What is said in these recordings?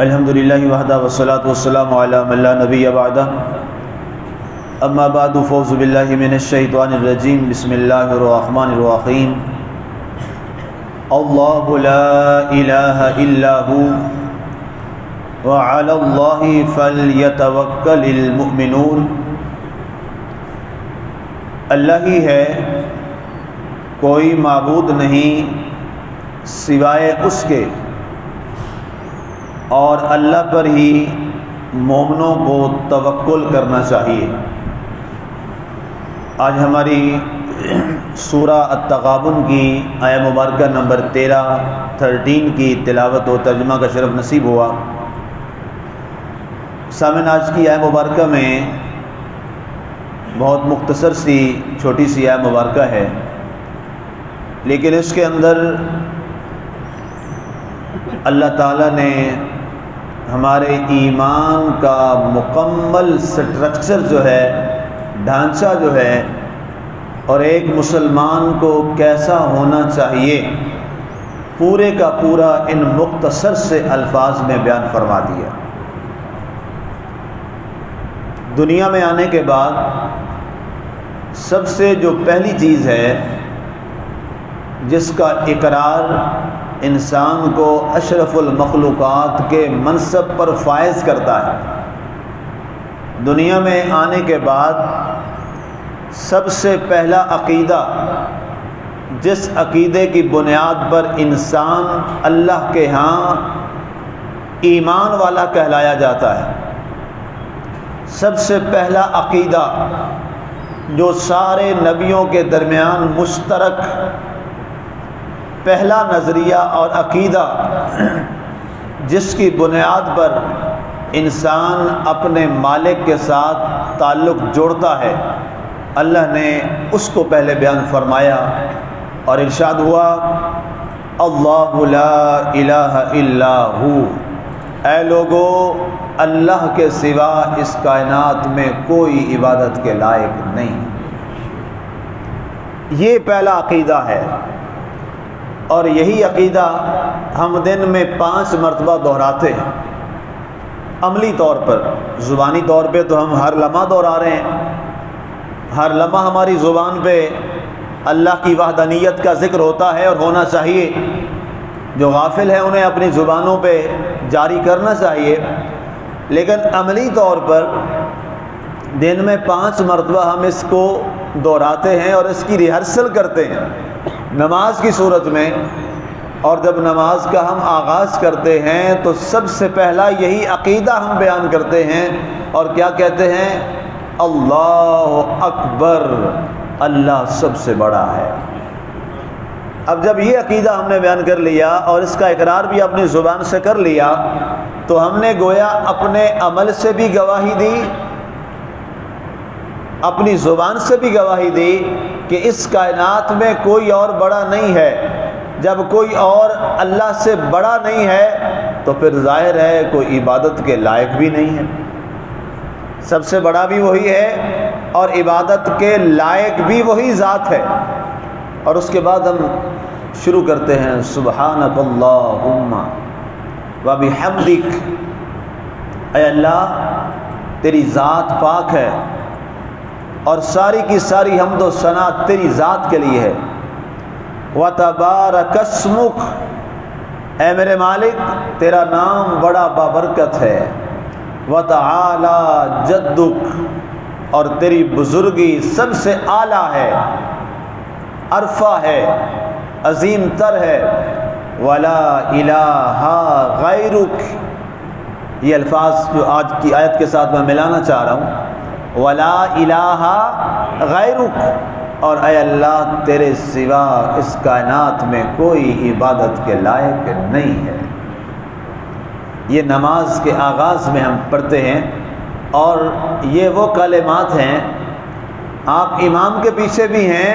الحمدللہ وحدہ والصلاة والسلام علی من لا نبی بعدہ اما بعد فاعوذ باللہ من الشیطان الرجیم بسم اللہ الرحمن الرحیم اللہ لا الہ الا ہو وعلی اللہ فلیتوکل المؤمنون۔ اللہ ہی ہے، کوئی معبود نہیں سوائے اس کے، اور اللہ پر ہی مومنوں کو توکل کرنا چاہیے۔ آج ہماری سورہ التغابن کی آیہ مبارکہ نمبر 13 کی تلاوت و ترجمہ کا شرف نصیب ہوا۔ سامعین، آج کی آیہ مبارکہ میں بہت مختصر سی چھوٹی سی آیہ مبارکہ ہے، لیکن اس کے اندر اللہ تعالیٰ نے ہمارے ایمان کا مکمل سٹرکچر جو ہے، ڈھانچہ جو ہے، اور ایک مسلمان کو کیسا ہونا چاہیے، پورے کا پورا ان مختصر سے الفاظ میں بیان فرما دیا۔ دنیا میں آنے کے بعد سب سے جو پہلی چیز ہے جس کا اقرار انسان کو اشرف المخلوقات کے منصب پر فائز کرتا ہے، دنیا میں آنے کے بعد سب سے پہلا عقیدہ، جس عقیدے کی بنیاد پر انسان اللہ کے ہاں ایمان والا کہلایا جاتا ہے، سب سے پہلا عقیدہ جو سارے نبیوں کے درمیان مشترک پہلا نظریہ اور عقیدہ، جس کی بنیاد پر انسان اپنے مالک کے ساتھ تعلق جوڑتا ہے، اللہ نے اس کو پہلے بیان فرمایا اور ارشاد ہوا، اللہ لا الہ الا ہو، اے لوگو اللہ کے سوا اس کائنات میں کوئی عبادت کے لائق نہیں۔ یہ پہلا عقیدہ ہے، اور یہی عقیدہ ہم دن میں 5 مرتبہ دہراتے ہیں۔ عملی طور پر، زبانی طور پہ تو ہم ہر لمحہ دہرا رہے ہیں، ہر لمحہ ہماری زبان پہ اللہ کی وحدانیت کا ذکر ہوتا ہے اور ہونا چاہیے۔ جو غافل ہیں انہیں اپنی زبانوں پہ جاری کرنا چاہیے، لیکن عملی طور پر دن میں 5 مرتبہ ہم اس کو دہراتے ہیں اور اس کی ریہرسل کرتے ہیں نماز کی صورت میں۔ اور جب نماز کا ہم آغاز کرتے ہیں تو سب سے پہلا یہی عقیدہ ہم بیان کرتے ہیں، اور کیا کہتے ہیں؟ اللہ اکبر، اللہ سب سے بڑا ہے۔ اب جب یہ عقیدہ ہم نے بیان کر لیا اور اس کا اقرار بھی اپنی زبان سے کر لیا، تو ہم نے گویا اپنے عمل سے بھی گواہی دی، اپنی زبان سے بھی گواہی دی کہ اس کائنات میں کوئی اور بڑا نہیں ہے۔ جب کوئی اور اللہ سے بڑا نہیں ہے تو پھر ظاہر ہے کوئی عبادت کے لائق بھی نہیں ہے۔ سب سے بڑا بھی وہی ہے اور عبادت کے لائق بھی وہی ذات ہے۔ اور اس کے بعد ہم شروع کرتے ہیں، سبحانک اللہم وبحمدک، اے اللہ تیری ذات پاک ہے اور ساری کی ساری حمد و ثنا تیری ذات کے لیے ہے۔ وتبارک اسمک، اے میرے مالک تیرا نام بڑا بابرکت ہے۔ وتعالی جدک، اور تیری بزرگی سب سے اعلیٰ ہے، عرفہ ہے، عظیم تر ہے۔ ولا الہ غیرک، یہ الفاظ جو آج کی آیت کے ساتھ میں ملانا چاہ رہا ہوں، ولا الہ غیرک، اور اے اللہ تیرے سوا اس کائنات میں کوئی عبادت کے لائق نہیں ہے۔ یہ نماز کے آغاز میں ہم پڑھتے ہیں، اور یہ وہ کلمات ہیں، آپ امام کے پیچھے بھی ہیں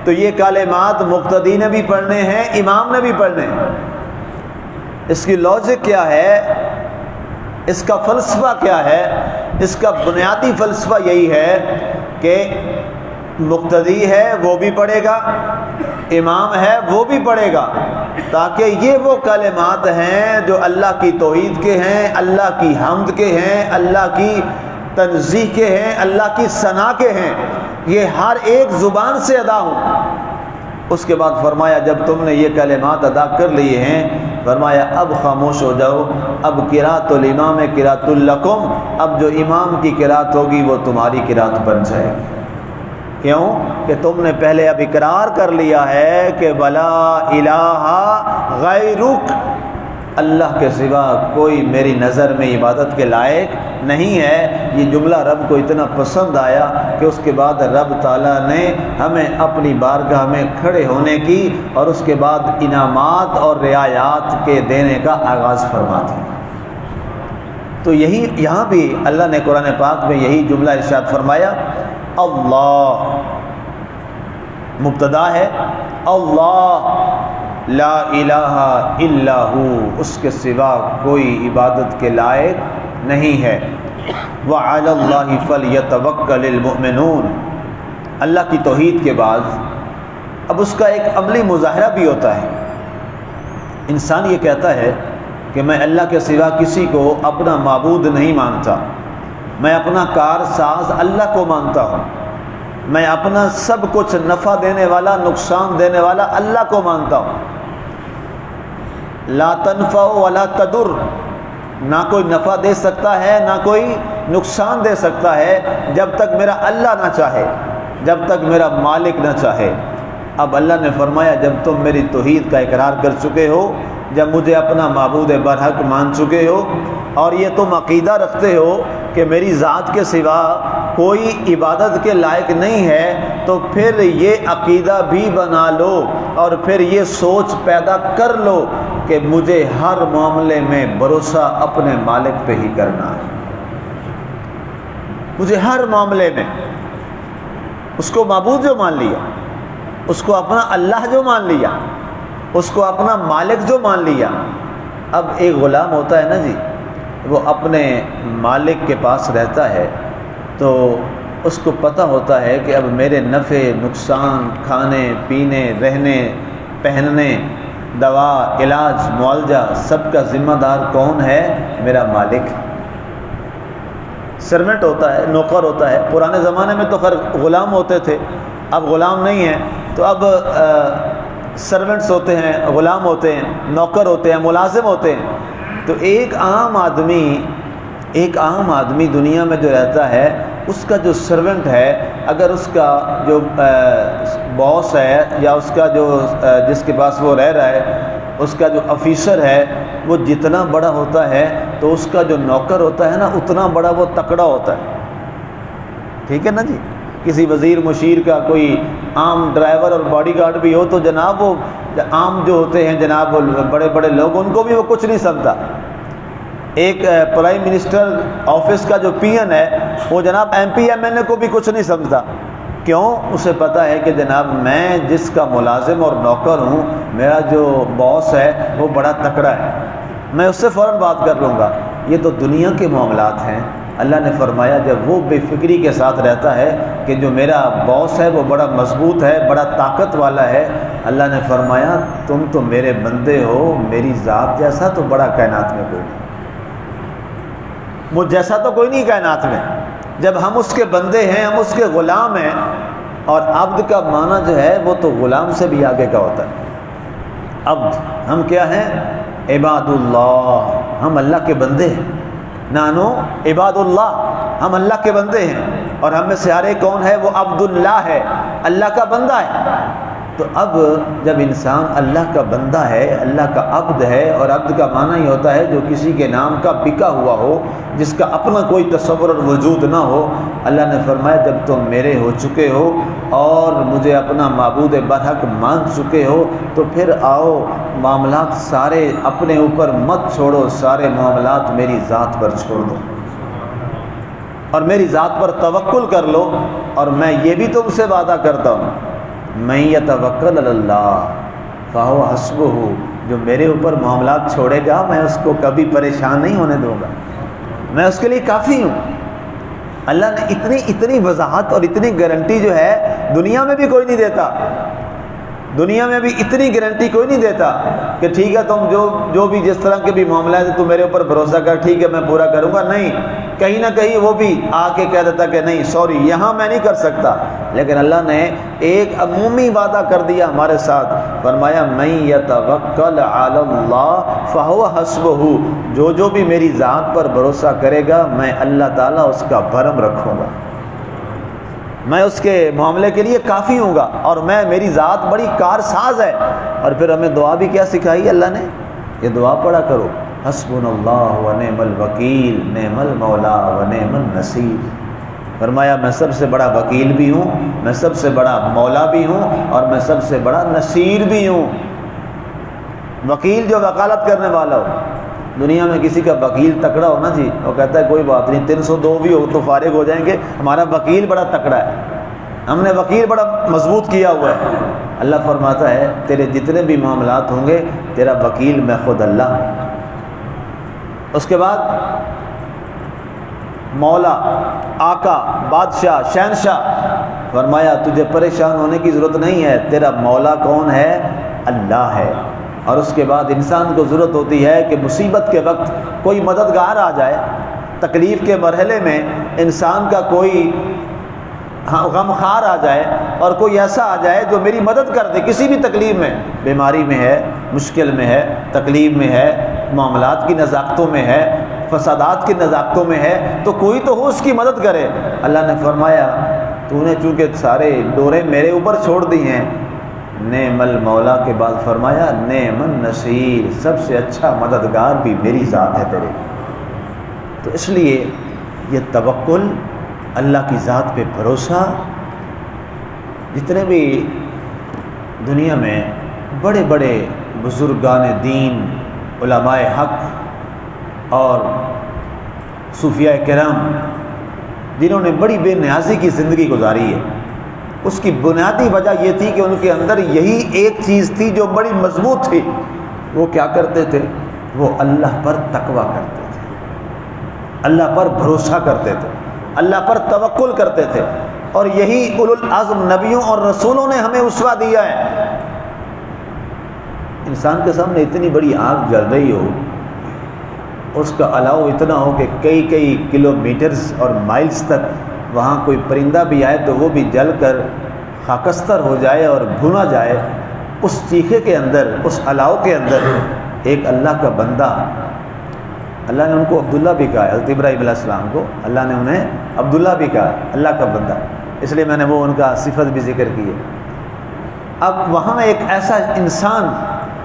تو یہ کلمات مقتدی نے بھی پڑھنے ہیں، امام نے بھی پڑھنے ہیں۔ اس کی لاجک کیا ہے، اس کا فلسفہ کیا ہے؟ اس کا بنیادی فلسفہ یہی ہے کہ مقتدی ہے وہ بھی پڑھے گا، امام ہے وہ بھی پڑھے گا، تاکہ یہ وہ کلمات ہیں جو اللہ کی توحید کے ہیں، اللہ کی حمد کے ہیں، اللہ کی تنزیہ کے ہیں، اللہ کی ثنا کے ہیں، یہ ہر ایک زبان سے ادا ہوں۔ اس کے بعد فرمایا جب تم نے یہ کلمات ادا کر لیے ہیں، فرمایا اب خاموش ہو جاؤ، اب قرات الامام قرات لکم، اب جو امام کی قرات ہوگی وہ تمہاری قرات بن جائے گی۔ کیوں کہ تم نے پہلے اب اقرار کر لیا ہے کہ ولا الہ غیرک، اللہ کے سوا کوئی میری نظر میں عبادت کے لائق نہیں ہے۔ یہ جملہ رب کو اتنا پسند آیا کہ اس کے بعد رب تعالیٰ نے ہمیں اپنی بارگاہ میں کھڑے ہونے کی اور اس کے بعد انعامات اور رعایات کے دینے کا آغاز فرما دیا۔ تو یہی یہاں بھی اللہ نے قرآن پاک میں یہی جملہ ارشاد فرمایا، اللہ مبتدا ہے، اللہ لا الہ الا ہو، اس کے سوا کوئی عبادت کے لائق نہیں ہے۔ وعلی اللہ فلیتوکل المؤمنون، اللہ کی توحید کے بعد اب اس کا ایک عملی مظاہرہ بھی ہوتا ہے۔ انسان یہ کہتا ہے کہ میں اللہ کے سوا کسی کو اپنا معبود نہیں مانتا، میں اپنا کار ساز اللہ کو مانتا ہوں، میں اپنا سب کچھ نفع دینے والا نقصان دینے والا اللہ کو مانتا ہوں۔ لا تنفع ولا تضر، نہ کوئی نفع دے سکتا ہے نہ کوئی نقصان دے سکتا ہے جب تک میرا اللہ نہ چاہے، جب تک میرا مالک نہ چاہے۔ اب اللہ نے فرمایا جب تم میری توحید کا اقرار کر چکے ہو، جب مجھے اپنا معبود برحق مان چکے ہو اور یہ تم عقیدہ رکھتے ہو کہ میری ذات کے سوا کوئی عبادت کے لائق نہیں ہے، تو پھر یہ عقیدہ بھی بنا لو اور پھر یہ سوچ پیدا کر لو کہ مجھے ہر معاملے میں بھروسہ اپنے مالک پہ ہی کرنا ہے۔ مجھے ہر معاملے میں اس کو معبود جو مان لیا، اس کو اپنا اللہ جو مان لیا، اس کو اپنا مالک جو مان لیا۔ اب ایک غلام ہوتا ہے نا جی، وہ اپنے مالک کے پاس رہتا ہے تو اس کو پتہ ہوتا ہے کہ اب میرے نفع نقصان، کھانے پینے رہنے پہننے، دوا علاج معالجہ سب کا ذمہ دار کون ہے؟ میرا مالک۔ سرونٹ ہوتا ہے، نوکر ہوتا ہے۔ پرانے زمانے میں تو خیر غلام ہوتے تھے، اب غلام نہیں ہیں، تو اب سرونٹس ہوتے ہیں، غلام ہوتے ہیں، نوکر ہوتے ہیں، ملازم ہوتے ہیں۔ تو ایک عام آدمی دنیا میں جو رہتا ہے، اس کا جو سرونٹ ہے، اگر اس کا جو باس ہے یا اس کا جو جس کے پاس وہ رہ رہا ہے، اس کا جو آفیسر ہے، وہ جتنا بڑا ہوتا ہے تو اس کا جو نوکر ہوتا ہے نا، اتنا بڑا وہ تکڑا ہوتا ہے۔ ٹھیک ہے نا جی؟ کسی وزیر مشیر کا کوئی عام ڈرائیور اور باڈی گارڈ بھی ہو تو جناب وہ عام جو ہوتے ہیں جناب بڑے بڑے لوگ، ان کو بھی وہ کچھ نہیں سمجھتا۔ ایک پرائم منسٹر آفس کا جو پی این ہے، وہ جناب ایم پی ایم این اے کو بھی کچھ نہیں سمجھتا۔ کیوں؟ اسے پتہ ہے کہ جناب میں جس کا ملازم اور نوکر ہوں، میرا جو باس ہے وہ بڑا تکڑا ہے، میں اس سے فوراً بات کر لوں گا۔ یہ تو دنیا کے معاملات ہیں۔ اللہ نے فرمایا جب وہ بے فکری کے ساتھ رہتا ہے کہ جو میرا باس ہے وہ بڑا مضبوط ہے، بڑا طاقت والا ہے، اللہ نے فرمایا تم تو میرے بندے ہو، میری ذات جیسا تو بڑا کائنات میں کوئی نہیں، مجھ جیسا تو کوئی نہیں کائنات میں۔ جب ہم اس کے بندے ہیں، ہم اس کے غلام ہیں، اور عبد کا معنی جو ہے وہ تو غلام سے بھی آگے کا ہوتا ہے۔ عبد، ہم کیا ہیں؟ عباد اللہ، ہم اللہ کے بندے ہیں۔ نانو عباد اللہ، ہم اللہ کے بندے ہیں، اور ہم میں سے ہر ایک کون ہے؟ وہ عبد اللہ ہے، اللہ کا بندہ ہے۔ تو اب جب انسان اللہ کا بندہ ہے، اللہ کا عبد ہے، اور عبد کا معنی ہی ہوتا ہے جو کسی کے نام کا بکا ہوا ہو، جس کا اپنا کوئی تصور اور وجود نہ ہو۔ اللہ نے فرمایا جب تم میرے ہو چکے ہو اور مجھے اپنا معبود برحق مان چکے ہو، تو پھر آؤ معاملات سارے اپنے اوپر مت چھوڑو، سارے معاملات میری ذات پر چھوڑ دو اور میری ذات پر توکل کر لو۔ اور میں یہ بھی تم سے وعدہ کرتا ہوں، من یتوکل علی اللہ فہو حسبہ، جو میرے اوپر معاملات چھوڑے گا میں اس کو کبھی پریشان نہیں ہونے دوں گا، میں اس کے لیے کافی ہوں۔ اللہ نے اتنی وضاحت اور اتنی گارنٹی جو ہے دنیا میں بھی کوئی نہیں دیتا، دنیا میں بھی اتنی گارنٹی کوئی نہیں دیتا کہ ٹھیک ہے تم جو بھی جس طرح کے بھی معاملات ہیں تو میرے اوپر بھروسہ کر، ٹھیک ہے میں پورا کروں گا، نہیں، کہیں نہ کہیں وہ بھی آ کے کہہ دیتا کہ نہیں سوری یہاں میں نہیں کر سکتا۔ لیکن اللہ نے ایک عمومی وعدہ کر دیا ہمارے ساتھ، فرمایا من یتوکل علی اللہ فہو حسبہ، جو بھی میری ذات پر بھروسہ کرے گا میں اللہ تعالیٰ اس کا بھرم رکھوں گا، میں اس کے معاملے کے لیے کافی ہوں گا، اور میری ذات بڑی کارساز ہے۔ اور پھر ہمیں دعا بھی کیا سکھائی اللہ نے، یہ دعا پڑھا کرو، حسبنا اللہ و نعم الوکیل نعم المولا و نعم النصیر۔ فرمایا میں سب سے بڑا وکیل بھی ہوں، میں سب سے بڑا مولا بھی ہوں، اور میں سب سے بڑا نصیر بھی ہوں۔ وکیل جو وکالت کرنے والا ہو، دنیا میں کسی کا وکیل تکڑا ہو نا جی، وہ کہتا ہے کوئی بات نہیں 302 بھی ہو تو فارغ ہو جائیں گے، ہمارا وکیل بڑا تکڑا ہے، ہم نے وکیل بڑا مضبوط کیا ہوا ہے۔ اللہ فرماتا ہے تیرے جتنے بھی معاملات ہوں گے تیرا وکیل میں خود اللہ۔ اس کے بعد مولا، آقا، بادشاہ، شہنشاہ، فرمایا تجھے پریشان ہونے کی ضرورت نہیں ہے، تیرا مولا کون ہے؟ اللہ ہے۔ اور اس کے بعد انسان کو ضرورت ہوتی ہے کہ مصیبت کے وقت کوئی مددگار آ جائے، تکلیف کے مرحلے میں انسان کا کوئی غمخوار آ جائے اور کوئی ایسا آ جائے جو میری مدد کر دے کسی بھی تکلیف میں، بیماری میں ہے، مشکل میں ہے، تکلیف میں ہے، معاملات کی نزاکتوں میں ہے، فسادات کی نزاکتوں میں ہے، تو کوئی تو ہو اس کی مدد کرے۔ اللہ نے فرمایا تو نے چونکہ سارے ڈورے میرے اوپر چھوڑ دی ہیں، نعم المولا کے بعد فرمایا نعم النصیر، سب سے اچھا مددگار بھی میری ذات ہے تیرے۔ تو اس لیے یہ توکل، اللہ کی ذات پہ بھروسہ، جتنے بھی دنیا میں بڑے بڑے بزرگان دین، علماء حق اور صوفیاء کرام جنہوں نے بڑی بے نیازی کی زندگی گزاری ہے، اس کی بنیادی وجہ یہ تھی کہ ان کے اندر یہی ایک چیز تھی جو بڑی مضبوط تھی۔ وہ کیا کرتے تھے؟ وہ اللہ پر تقوی کرتے تھے، اللہ پر بھروسہ کرتے تھے، اللہ پر توکل کرتے تھے، اور یہی اولو العزم نبیوں اور رسولوں نے ہمیں اسوہ دیا ہے۔ انسان کے سامنے اتنی بڑی آگ جل رہی ہو، اس کا الاؤ اتنا ہو کہ کئی کلومیٹرز اور مائلز تک وہاں کوئی پرندہ بھی آئے تو وہ بھی جل کر خاکستر ہو جائے اور بھونا جائے، اس چیخے کے اندر، اس الاؤ کے اندر ایک اللہ کا بندہ، اللہ نے ان کو عبداللہ بھی کہا ہے، حضرت ابراہیم علیہ السلام کو اللہ نے انہیں عبداللہ بھی کہا، اللہ کا بندہ، اس لیے میں نے وہ ان کا صفت بھی ذکر کی ہے۔ اب وہاں ایک ایسا انسان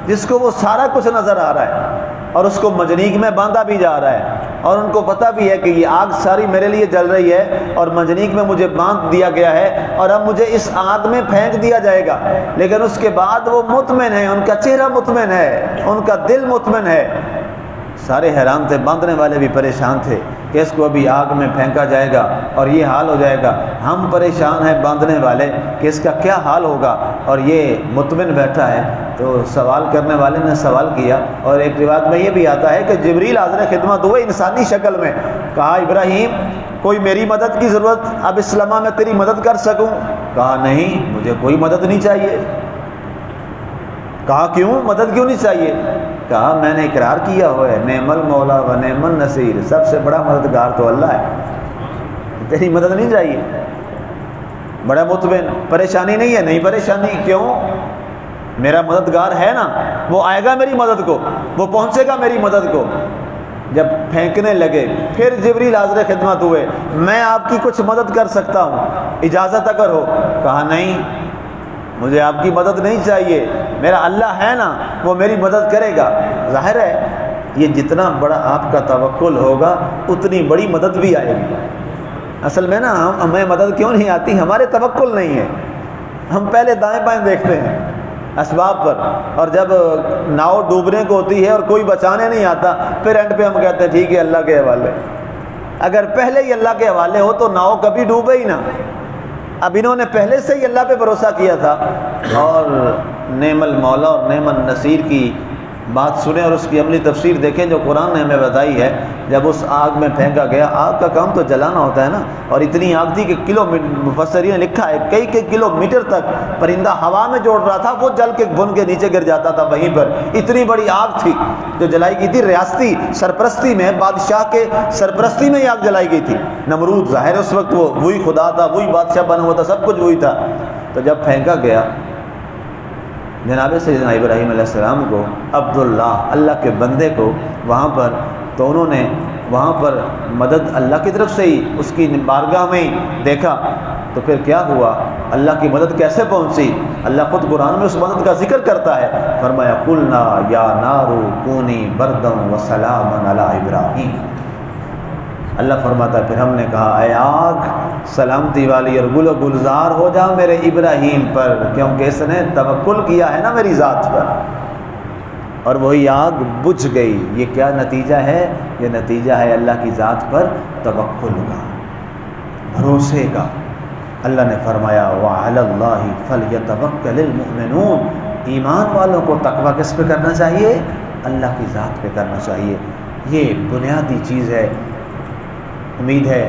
جس کو وہ سارا کچھ نظر آ رہا ہے اور اس کو منجنیق میں باندھا بھی جا رہا ہے، اور ان کو پتہ بھی ہے کہ یہ آگ ساری میرے لیے جل رہی ہے اور منجنیق میں مجھے باندھ دیا گیا ہے اور اب مجھے اس آگ میں پھینک دیا جائے گا، لیکن اس کے بعد وہ مطمئن ہے، ان کا چہرہ مطمئن ہے، ان کا دل مطمئن ہے۔ سارے حیران تھے، باندھنے والے بھی پریشان تھے کہ اس کو ابھی آگ میں پھینکا جائے گا اور یہ حال ہو جائے گا، ہم پریشان ہیں باندھنے والے کہ اس کا کیا حال ہوگا، اور یہ مطمئن بیٹھا ہے۔ تو سوال کرنے والے نے سوال کیا، اور ایک روایت میں یہ بھی آتا ہے کہ جبریل حاضر خدمت ہوئے انسانی شکل میں، کہا ابراہیم کوئی میری مدد کی ضرورت، اب اس لمحہ میں تیری مدد کر سکوں؟ کہا نہیں، مجھے کوئی مدد نہیں چاہیے۔ کہا کیوں؟ مدد کیوں نہیں چاہیے؟ کہا میں نے اقرار کیا ہوا ہے نعم المولا و نعم النصیر، سب سے بڑا مددگار تو اللہ ہے، تیری مدد نہیں چاہیے۔ بڑا مطمئن، پریشانی نہیں ہے؟ نہیں پریشانی، کیوں؟ میرا مددگار ہے نا، وہ آئے گا میری مدد کو، وہ پہنچے گا میری مدد کو۔ جب پھینکنے لگے پھر جبریل حاضر خدمت ہوئے، میں آپ کی کچھ مدد کر سکتا ہوں، اجازت اگر ہو؟ کہا نہیں، مجھے آپ کی مدد نہیں چاہیے، میرا اللہ ہے نا، وہ میری مدد کرے گا۔ ظاہر ہے یہ جتنا بڑا آپ کا توکل ہوگا اتنی بڑی مدد بھی آئے گی۔ اصل میں نا ہمیں مدد کیوں نہیں آتی؟ ہمارے توکل نہیں ہے، ہم پہلے دائیں بائیں دیکھتے ہیں اسباب پر، اور جب ناؤ ڈوبنے کو ہوتی ہے اور کوئی بچانے نہیں آتا، پھر اینڈ پہ ہم کہتے ہیں ٹھیک ہے اللہ کے حوالے۔ اگر پہلے ہی اللہ کے حوالے ہو تو ناؤ کبھی ڈوبے ہی نہ۔ اب انہوں نے پہلے سے ہی اللہ پہ بھروسہ کیا تھا، اور نعم المولا اور نعم النصیر کی بات سنیں اور اس کی عملی تفسیر دیکھیں جو قرآن نے ہمیں بتائی ہے۔ جب اس آگ میں پھینکا گیا، آگ کا کام تو جلانا ہوتا ہے نا، اور اتنی آگ تھی کہ مفسرین نے لکھا ہے کئی کلو میٹر تک پرندہ ہوا میں جوڑ رہا تھا، وہ جل کے بن کے نیچے گر جاتا تھا وہیں پر۔ اتنی بڑی آگ تھی جو جلائی گئی تھی، ریاستی سرپرستی میں، بادشاہ کے سرپرستی میں یہ آگ جلائی گئی تھی۔ نمرود ظاہر اس وقت وہ وہی خدا تھا، وہی بادشاہ بنا ہوا تھا، سب کچھ وہی تھا۔ تو جب پھینکا گیا جناب سیدنا ابراہیم علیہ السلام کو، عبداللہ، اللہ کے بندے کو وہاں پر، تو انہوں نے وہاں پر مدد اللہ کی طرف سے ہی اس کی بارگاہ میں ہی دیکھا۔ تو پھر کیا ہوا، اللہ کی مدد کیسے پہنچی؟ اللہ خود قرآن میں اس مدد کا ذکر کرتا ہے، فرمایا قلنا یا نار کونی بردا وسلاما علی ابراہیم۔ اللہ فرماتا ہے پھر ہم نے کہا اے آگ سلامتی والی اور گل و گلزار ہو جا میرے ابراہیم پر، کیونکہ اس نے توکل کیا ہے نا میری ذات پر، اور وہی آگ بجھ گئی۔ یہ کیا نتیجہ ہے؟ یہ نتیجہ ہے اللہ کی ذات پر توکل کا، بھروسے کا۔ اللہ نے فرمایا وَعَلَى اللَّهِ فَلْيَتَوَكَّلِ الْمُؤْمِنُونَ، ایمان والوں کو تقویٰ کس پہ کرنا چاہیے؟ اللہ کی ذات پہ کرنا چاہیے۔ یہ بنیادی چیز ہے۔ امید ہے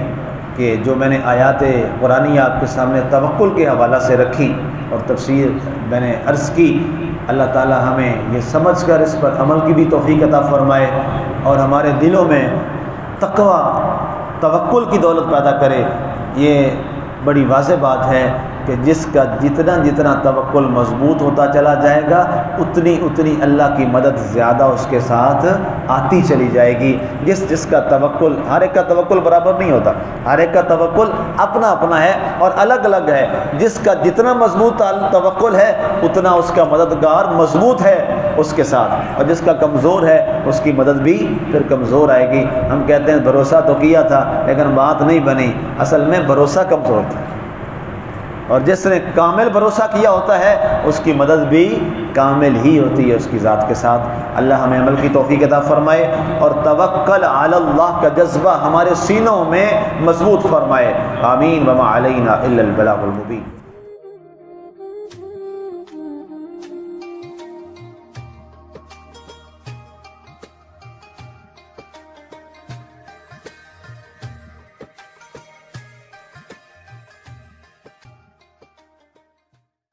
کہ جو میں نے آیات قرآنی آپ کے سامنے توکل کے حوالہ سے رکھی اور تفسیر میں نے عرض کی، اللہ تعالی ہمیں یہ سمجھ کر اس پر عمل کی بھی توفیق عطا فرمائے اور ہمارے دلوں میں تقویٰ، توکل کی دولت پیدا کرے۔ یہ بڑی واضح بات ہے کہ جس کا جتنا توکل مضبوط ہوتا چلا جائے گا، اتنی اللہ کی مدد زیادہ اس کے ساتھ آتی چلی جائے گی۔ جس کا توکل، ہر ایک کا توکل برابر نہیں ہوتا، ہر ایک کا توکل اپنا اپنا ہے اور الگ الگ ہے۔ جس کا جتنا مضبوط توکل ہے اتنا اس کا مددگار مضبوط ہے اس کے ساتھ، اور جس کا کمزور ہے اس کی مدد بھی پھر کمزور آئے گی۔ ہم کہتے ہیں بھروسہ تو کیا تھا لیکن بات نہیں بنی، اصل میں بھروسہ کمزور تھا، اور جس نے کامل بھروسہ کیا ہوتا ہے اس کی مدد بھی کامل ہی ہوتی ہے اس کی ذات کے ساتھ۔ اللہ ہمیں عمل کی توفیق عطا فرمائے اور توکل علی اللہ کا جذبہ ہمارے سینوں میں مضبوط فرمائے۔ آمین۔ وما علینا الا البلاغ المبین۔